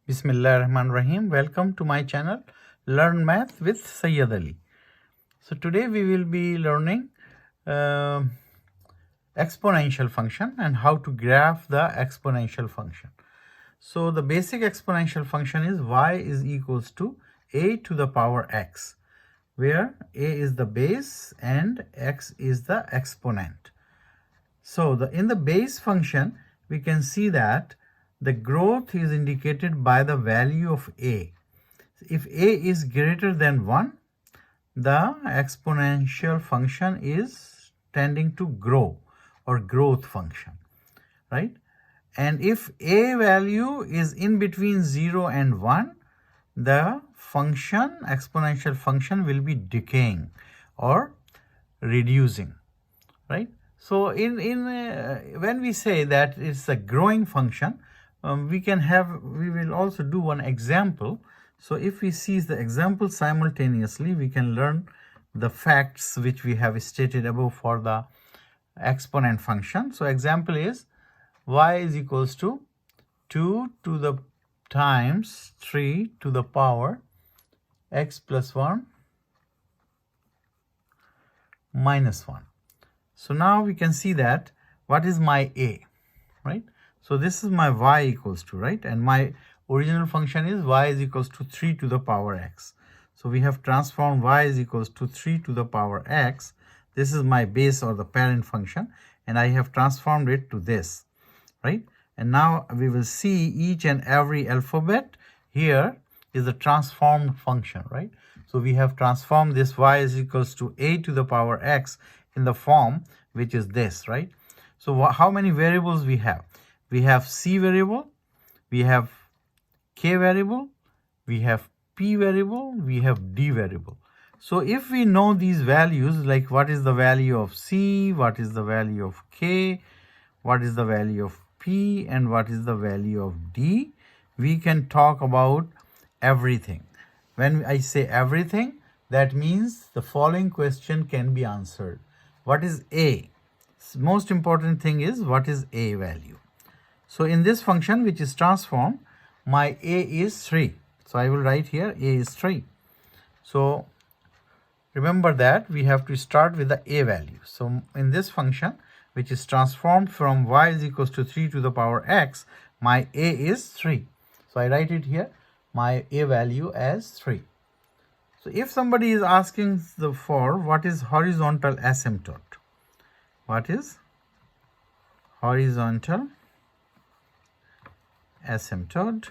Bismillahirrahmanirrahim. Welcome to my channel Learn Math with Sayyid Ali. So today we will be learning exponential function and how to graph the exponential function. So the basic exponential function is y is equals to a to the power x, where a is the base and x is the exponent. So in the base function, we can see that the growth is indicated by the value of a. If a is greater than 1, the exponential function is tending to grow, or growth function, right? And if a value is in between 0 and 1, the exponential function will be decaying or reducing, right? So when we say that it's a growing function, we will also do one example. So if we see the example simultaneously, we can learn the facts which we have stated above for the exponent function. So example is y is equals to 2 to the times 3 to the power x plus 1 minus 1. So now we can see that what is my a, right? So this is my y equals to, right? And my original function is y is equals to 3 to the power x. So we have transformed y is equals to 3 to the power x. This is my base or the parent function, and I have transformed it to this, right? And now we will see each and every alphabet here is a transformed function, right? So we have transformed this y is equals to a to the power x in the form which is this, right? So how many variables we have? We have c variable, we have k variable, we have p variable, we have d variable. So if we know these values, like what is the value of c, what is the value of k, what is the value of p, and what is the value of d, we can talk about everything. When I say everything, that means the following question can be answered. What is a? Most important thing is what is a value. So in this function which is transformed, my a is 3. So I will write here a is 3. So remember that we have to start with the a value. So in this function which is transformed from y is equals to 3 to the power x, my a is 3. So I write it here, my a value as 3. So if somebody is asking for what is horizontal asymptote, what is horizontal asymptote?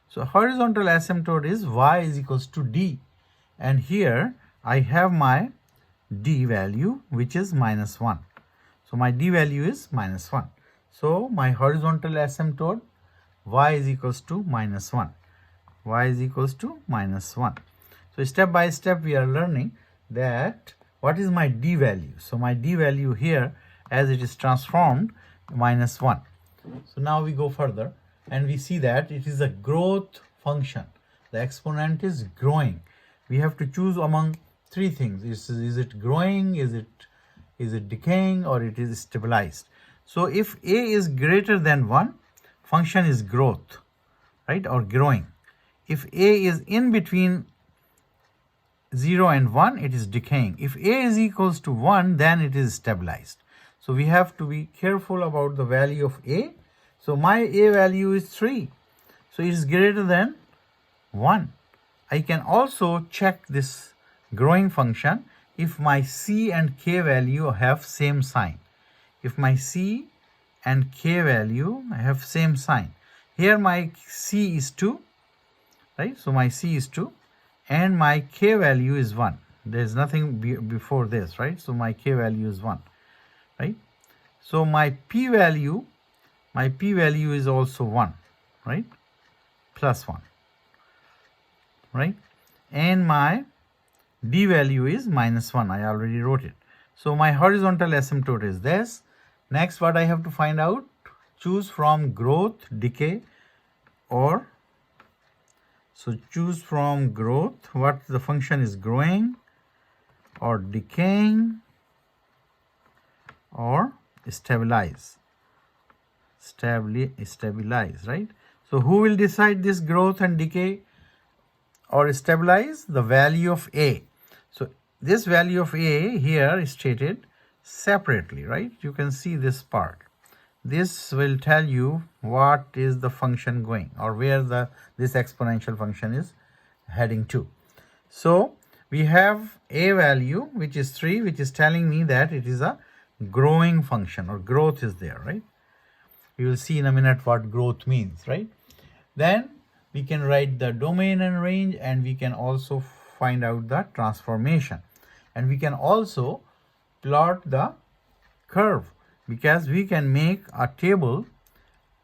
So horizontal asymptote is y is equals to d, and here I have my d value which is minus 1. So my d value is minus 1. So my horizontal asymptote y is equals to minus 1. Y is equals to minus 1. So step by step we are learning that what is my d value. So my d value here, as it is transformed, minus 1. So now we go further and we see that it is a growth function. The exponent is growing. We have to choose among three things. Is it growing, is it decaying, or it is stabilized? So if a is greater than 1, function is growth, right, or growing. If a is in between 0 and 1, it is decaying. If a is equals to 1, then it is stabilized. So we have to be careful about the value of a. So my a value is 3. So it is greater than 1. I can also check this growing function if my c and k value have same sign. If my c and k value have same sign. Here my c is 2, right? So my c is 2 and my k value is 1. There is nothing before this, right? So my k value is 1, right? So my p value is also 1, right? Plus 1, right? And my d value is minus 1. I already wrote it. So my horizontal asymptote is this. Next, what I have to find out, choose from growth, decay, or so choose from growth, what the function is growing or decaying or stabilize, right? So who will decide this growth and decay or stabilize? The value of a. So this value of a here is stated separately, right? You can see this part. This will tell you what is the function going, or where this exponential function is heading to. So we have a value which is 3, which is telling me that it is a growing function, or growth is there, right? We will see in a minute what growth means, right? Then we can write the domain and range, and we can also find out the transformation, and we can also plot the curve, because we can make a table,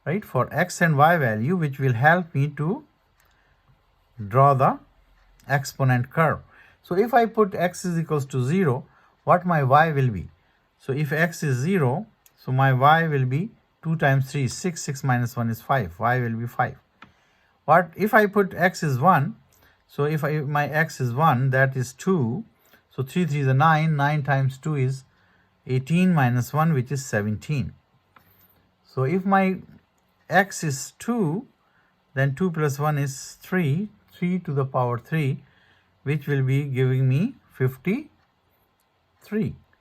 right, for x and y value, which will help me to draw the exponent curve. So if I put x is equals to 0, what my y will be? So if x is 0, so my y will be 2 times 3 is 6, 6 minus 1 is 5, y will be 5. What if I put x is 1? So if my x is 1, that is 2. So 3 3 is a 9, 9 times 2 is 18 minus 1, which is 17. So if my x is 2, then 2 plus 1 is 3, 3 to the power 3, which will be giving me 53.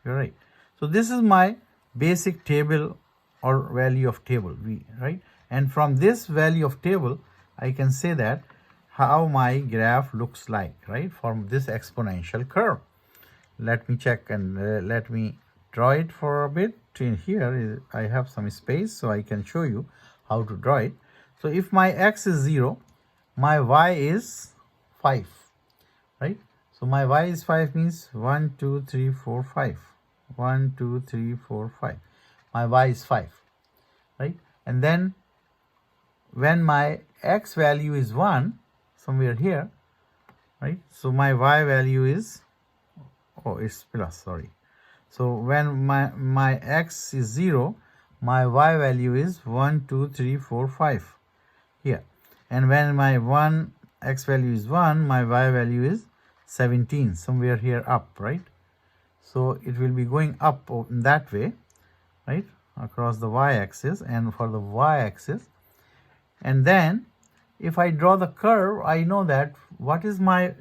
You're right. So this is my basic table or value of table, right? And from this value of table, I can say that how my graph looks like, right, from this exponential curve. Let me check and let me draw it for a bit. In here I have some space, so I can show you how to draw it. So if my x is 0, my y is 5, right? So my y is 5 means 1 2 3 4 5, 1 2 3 4 5. My y is 5, right? And then when my x value is 1, somewhere here, right? So my y value is, oh, it's plus, sorry. So when my x is 0, my y value is 1 2 3 4 5 here. And when my x value is 1, my y value is 17, somewhere here up, right? So it will be going up in that way, right, across the y-axis and for the y-axis. And then if I draw the curve, I know that what is my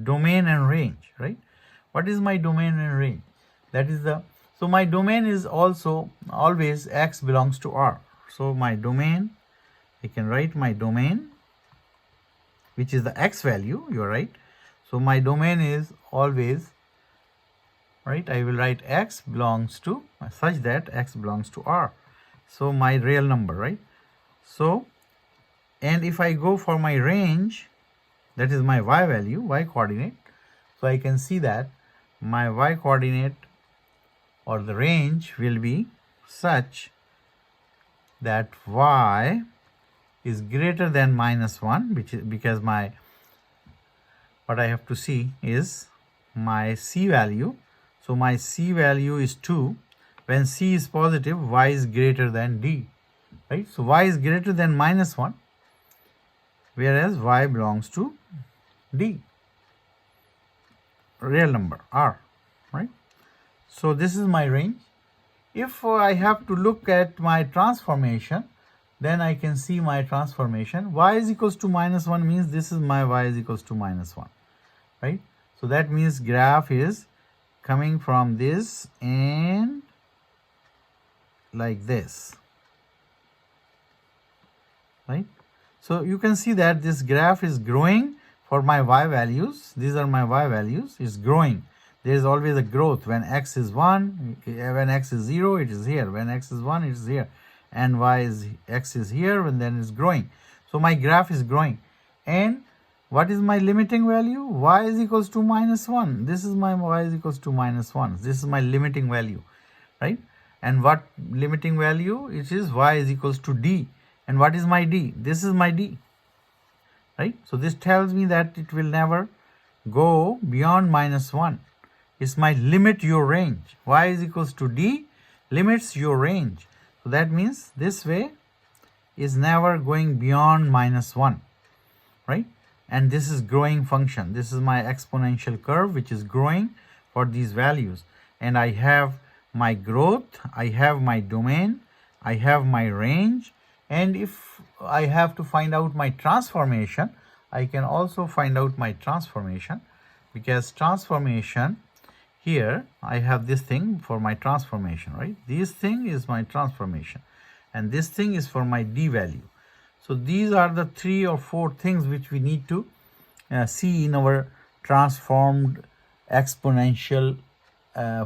domain and range, right? What is my domain and range? That is so my domain is also always x belongs to R. So my domain, I can write my domain, which is the x value, you're right. So my domain is always, right, I will write x belongs to, such that x belongs to R. So my real number, right? So, and if I go for my range, that is my y value, y coordinate. So I can see that my y coordinate or the range will be such that y is greater than minus 1, which is because what I have to see is my c value. So my c value is 2. When c is positive, y is greater than d, right? So y is greater than minus 1, whereas y belongs to d, real number R, right? So this is my range. If I have to look at my transformation, then I can see my transformation. Y is equals to minus 1 means this is my y is equals to minus 1, right? So that means graph is coming from this and like this, right? So you can see that this graph is growing for my y values. These are my y values. It's growing. There is always a growth. When x is 1, when x is 0, it is here. When x is 1, it is here. And x is here, and then it's growing. So my graph is growing. And what is my limiting value? Y is equals to minus 1. This is my y is equals to minus 1. This is my limiting value, right? And what limiting value? It is y is equals to d. And what is my d? This is my d, right? So this tells me that it will never go beyond minus 1. It's my limit your range. Y is equals to d limits your range. So that means this way is never going beyond minus 1, right? And this is growing function. This is my exponential curve, which is growing for these values. And I have my growth, I have my domain, I have my range, and if I have to find out my transformation, I can also find out my transformation, because transformation, here I have this thing for my transformation, right? This thing is my transformation, and this thing is for my d value. So these are the 3 or 4 things which we need to see in our transformed exponential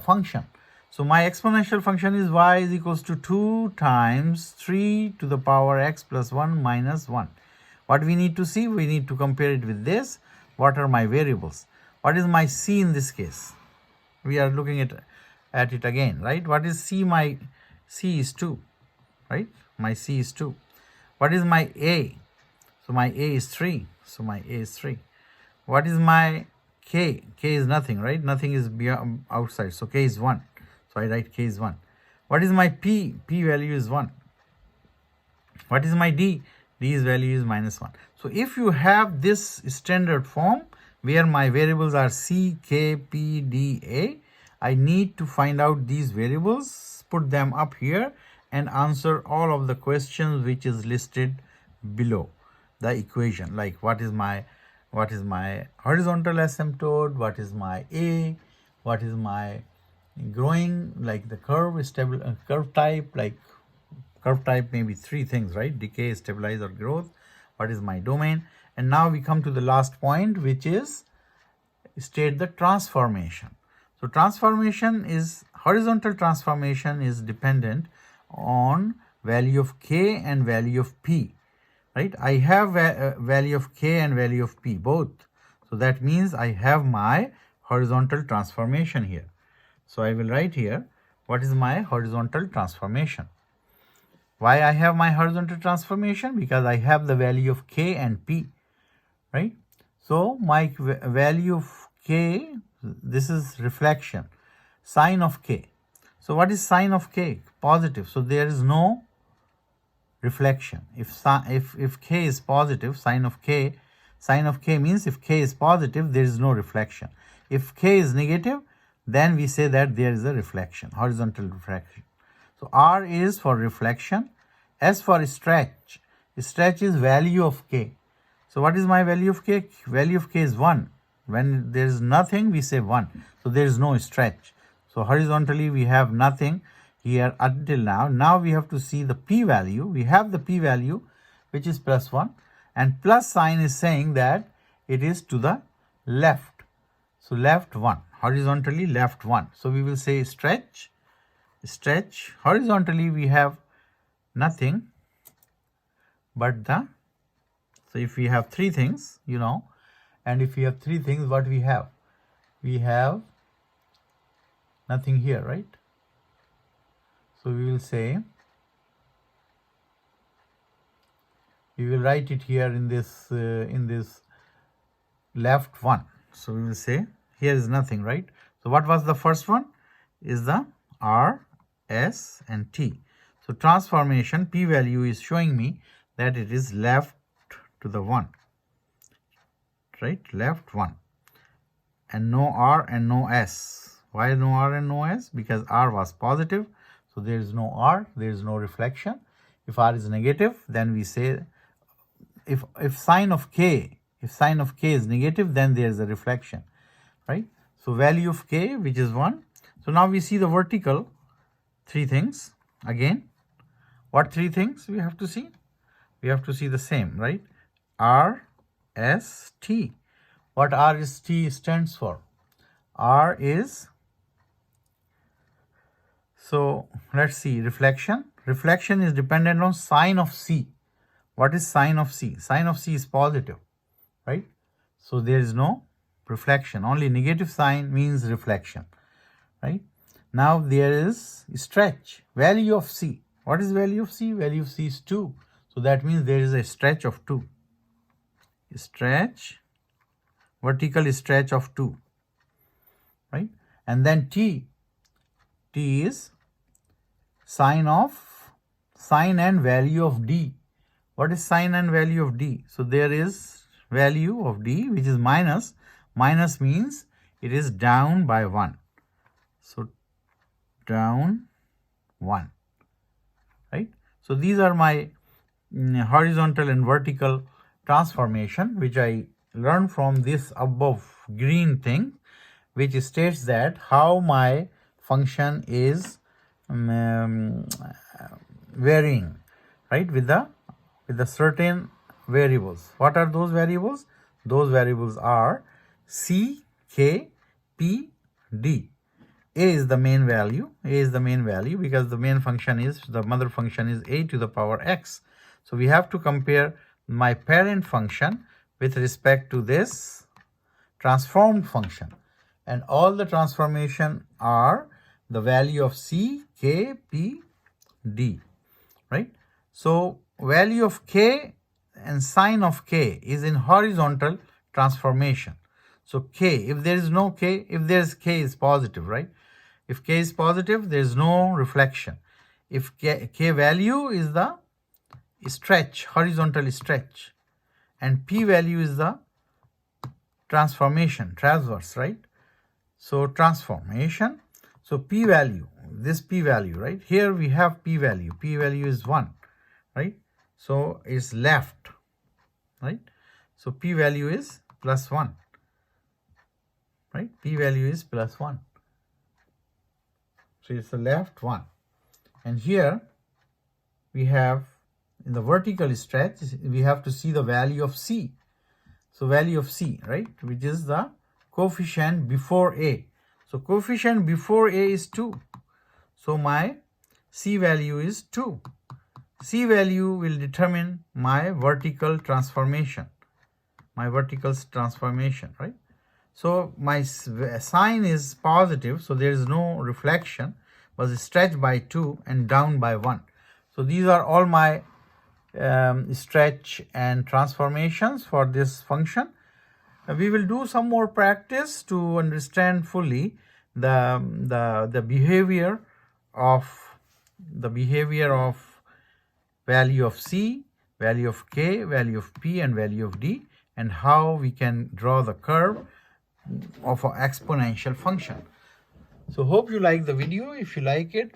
function. So my exponential function is y is equals to 2 times 3 to the power x plus 1 minus 1. What we need to see? We need to compare it with this. What are my variables? What is my c in this case? We are looking at it again, right? What is c? My c is 2, right? My c is 2. What is my a? So my a is 3. So my a is 3. What is my k? K is nothing, right? Nothing is beyond outside. So k is 1. So I write k is 1. What is my p? P value is 1. What is my d? D's value is minus 1. So if you have this standard form where my variables are c, k, p, d, a, I need to find out these variables, put them up here, and answer all of the questions which is listed below the equation, like what is my horizontal asymptote, what is my a, what is my growing, like the curve stable curve type, like curve type may be 3 things, right? Decay, stabilize, or growth. What is my domain? And now we come to the last point, which is state the transformation. So transformation is, horizontal transformation is dependent on value of k and value of p, right? I have value of k and value of p both. So that means I have my horizontal transformation here. So I will write here, what is my horizontal transformation? Why I have my horizontal transformation? Because I have the value of k and p, right? So my value of k, this is reflection, sine of k. So what is sine of k? Positive. So there is no reflection. If k is positive, sine of k means if k is positive, there is no reflection. If k is negative, then we say that there is a reflection, horizontal reflection. So R is for reflection, S for stretch. Stretch is value of k. So what is my value of k? Value of k is 1. When there is nothing, we say 1. So there is no stretch. So horizontally we have nothing here until now. Now we have to see the p value. We have the p value, which is plus 1, and plus sign is saying that it is to the left. So left 1, horizontally left 1. So we will say stretch. Horizontally we have nothing but the, so if we have 3 things, and if we have 3 things, what we have? We have nothing here, right? So we will say, we will write it here in this left 1. So we will say here is nothing, right? So what was the first one? Is the R, S, and T. So transformation p value is showing me that it is left to the 1, right? Left 1, and no R and no S. Why no R and no S? Because R was positive, so there is no R, there is no reflection. If R is negative, then we say, if sine of k is negative, then there is a reflection, right? So value of k, which is 1. So now we see the vertical 3 things again. What 3 things we have to see? We have to see the same, right? R, S, T. What R is T stands for? R is, so let's see, reflection. Reflection is dependent on sine of C. What is sine of C? Sine of C is positive, right? So there is no reflection. Only negative sign means reflection, right? Now there is stretch. Value of C. What is value of C? Value of C is 2. So that means there is a stretch of 2. Stretch, vertical stretch of 2, right? And then T is sine and value of D. What is sine and value of D? So there is value of D, which is minus. Minus means it is down by 1. So down 1, right? So these are my horizontal and vertical transformation, which I learned from this above green thing, which states that how my function is varying, right, with the certain variables. What are those variables? Those variables are c, k, p, d. A is the main value. A is the main value because the main function is, the mother function is a to the power x. So we have to compare my parent function with respect to this transformed function. And all the transformation are the value of c, k, p, d, right? So value of k and sine of k is in horizontal transformation. So k, if there is no k, if there's k is positive, right? If k is positive, there is no reflection. If k value is the stretch, horizontal stretch, and p value is the transformation, transverse, right? So transformation. So p value, this p value, right? Here we have p value. P value is 1, right? So it's left, right? So p value is plus 1, right? P value is plus 1. So it's the left one. And here we have, in the vertical stretch, we have to see the value of c. So value of c, right, which is the coefficient before a. So coefficient before a is 2. So my c value is 2. C value will determine my vertical transformation. My vertical transformation, right? So my sine is positive, so there is no reflection, was stretched by 2 and down by 1. So these are all my stretch and transformations for this function. We will do some more practice to understand fully the behavior of value of c, value of k, value of p, and value of d, and how we can draw the curve of an exponential function. So hope you like the video. If you like it,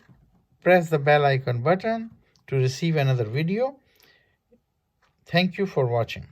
press the bell icon button to receive another video. Thank you for watching.